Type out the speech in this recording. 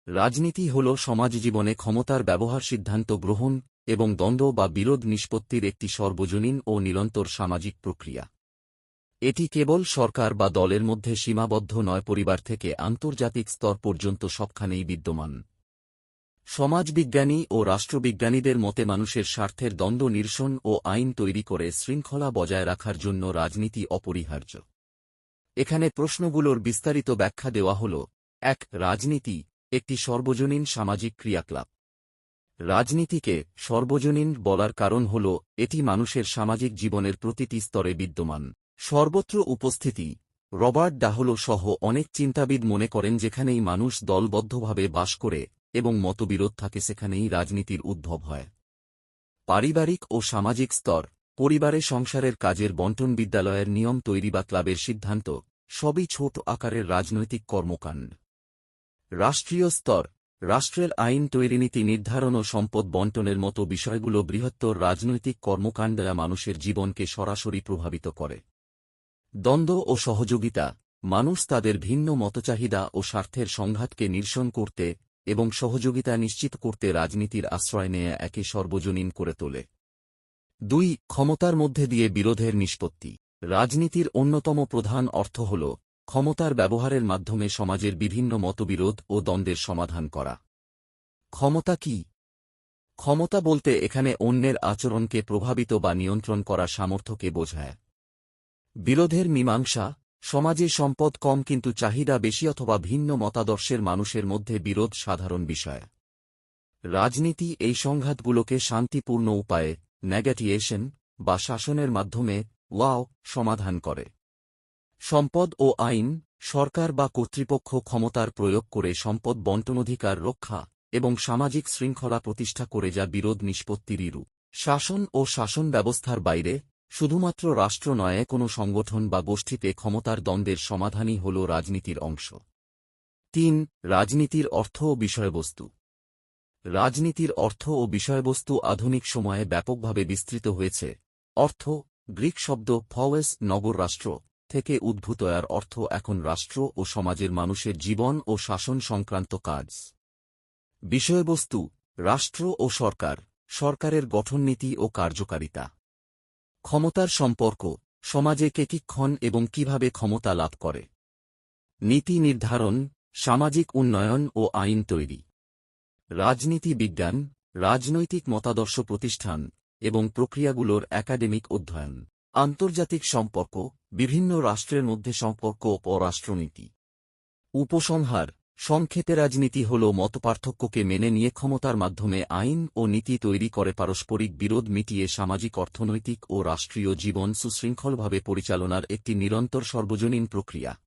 রাজনীতি হল সমাজজীবনে ক্ষমতার ব্যবহার, সিদ্ধান্ত গ্রহণ এবং দ্বন্দ্ব বা বিরোধ নিষ্পত্তির একটি সর্বজনীন ও নিরন্তর সামাজিক প্রক্রিয়া। এটি কেবল সরকার বা দলের মধ্যে সীমাবদ্ধ নয়, পরিবার থেকে আন্তর্জাতিক স্তর পর্যন্ত সবখানেই বিদ্যমান। সমাজবিজ্ঞানী ও রাষ্ট্রবিজ্ঞানীদের মতে মানুষের স্বার্থের দ্বন্দ্ব নিরসন ও আইন তৈরি করে শৃঙ্খলা বজায় রাখার জন্য রাজনীতি অপরিহার্য। এখানে প্রশ্নগুলোর বিস্তারিত ব্যাখ্যা দেওয়া হল। ১. রাজনীতি একটি সর্বজনীন সামাজিক ক্রিয়াকলাপ। রাজনীতিকে সর্বজনীন বলার কারণ হল এটি মানুষের সামাজিক জীবনের প্রতিটি স্তরে বিদ্যমান, সর্বত্র উপস্থিতি। রবার্ট ডাহলো সহ অনেক চিন্তাবিদ মনে করেন যেখানেই মানুষ দলবদ্ধভাবে বাস করে এবং মতবিরোধ থাকে সেখানেই রাজনীতির উদ্ভব হয়। পারিবারিক ও সামাজিক স্তর, পরিবারে সংসারের কাজের বণ্টন, বিদ্যালয়ের নিয়ম তৈরি বা ক্লাবের সিদ্ধান্ত, সবই ছোট আকারের রাজনৈতিক কর্মকাণ্ড। রাষ্ট্রীয় স্তর, রাষ্ট্রের আইন তৈরি, নীতি নির্ধারণ ও সম্পদ বণ্টনের মতো বিষয়গুলো বৃহত্তর রাজনৈতিক কর্মকাণ্ড যা মানুষের জীবনকে সরাসরি প্রভাবিত করে। দ্বন্দ্ব ও সহযোগিতা, মানুষ তাদের ভিন্ন মতচাহিদা ও স্বার্থের সংঘাতকে নিরসন করতে এবং সহযোগিতা নিশ্চিত করতে রাজনীতির আশ্রয় নিয়ে একে সর্বজনীন করে তোলে। ২. ক্ষমতার মধ্যে দিয়ে বিরোধের নিষ্পত্তি। রাজনীতির অন্যতম প্রধান অর্থ হল ক্ষমতার ব্যবহারের মাধ্যমে সমাজের বিভিন্ন মতবিরোধ ও দ্বন্দ্বের সমাধান করা। ক্ষমতা কি? ক্ষমতা বলতে এখানে অন্যের আচরণকে প্রভাবিত বা নিয়ন্ত্রণ করা সামর্থ্যকে বোঝায়। বিরোধের মীমাংসা, সমাজে সম্পদ কম কিন্তু চাহিদা বেশি অথবা ভিন্ন মতাদর্শের মানুষের মধ্যে বিরোধ সাধারণ বিষয়। রাজনীতি এই সংঘাতগুলোকে শান্তিপূর্ণ উপায়ে নেগোটিয়েশন বা শাসনের মাধ্যমে সমাধান করে। সম্পদ ও আইন, সরকার বা কর্তৃপক্ষ ক্ষমতার প্রয়োগ করে সম্পদ বণ্টনাধিকার রক্ষা এবং সামাজিক শৃঙ্খলা প্রতিষ্ঠা করে যা বিরোধ নিষ্পত্তির রূপ। শাসন ও শাসন ব্যবস্থার বাইরে, শুধুমাত্র রাষ্ট্র নয়, কোনো সংগঠন বা গোষ্ঠীতে ক্ষমতার দ্বন্দ্বের সমাধানই হল রাজনীতির অংশ। ৩. রাজনীতির অর্থ ও বিষয়বস্তু। রাজনীতির অর্থ ও বিষয়বস্তু আধুনিক সময়ে ব্যাপকভাবে বিস্তৃত হয়েছে। অর্থ, গ্রিক শব্দ ফওয়েস নগর রাষ্ট্র থেকে উদ্ভূত, এর অর্থ এখন রাষ্ট্র ও সমাজের মানুষের জীবন ও শাসন সংক্রান্ত কাজ। বিষয়বস্তু, রাষ্ট্র ও সরকার, সরকারের গঠন, নীতি ও কার্যকারিতা। ক্ষমতার সম্পর্ক, সমাজে কে কখন এবং কিভাবে ক্ষমতা লাভ করে। নীতি নির্ধারণ, সামাজিক উন্নয়ন ও আইন তৈরি। রাজনীতি বিজ্ঞান, রাজনৈতিক মতাদর্শ প্রতিষ্ঠান এবং প্রক্রিয়াগুলোর একাডেমিক অধ্যয়ন। আন্তর্জাতিক সম্পর্ক, বিভিন্ন রাষ্ট্রের মধ্যে সম্পর্ক ও পররাষ্ট্রনীতি। উপসংহার, সংক্ষেপে রাজনীতি হল মতপার্থক্যকে মেনে নিয়ে ক্ষমতার মাধ্যমে আইন ও নীতি তৈরি করে পারস্পরিক বিরোধ মিটিয়ে সামাজিক, অর্থনৈতিক ও রাষ্ট্রীয় জীবন সুশৃঙ্খলভাবে পরিচালনার একটি নিরন্তর সর্বজনীন প্রক্রিয়া।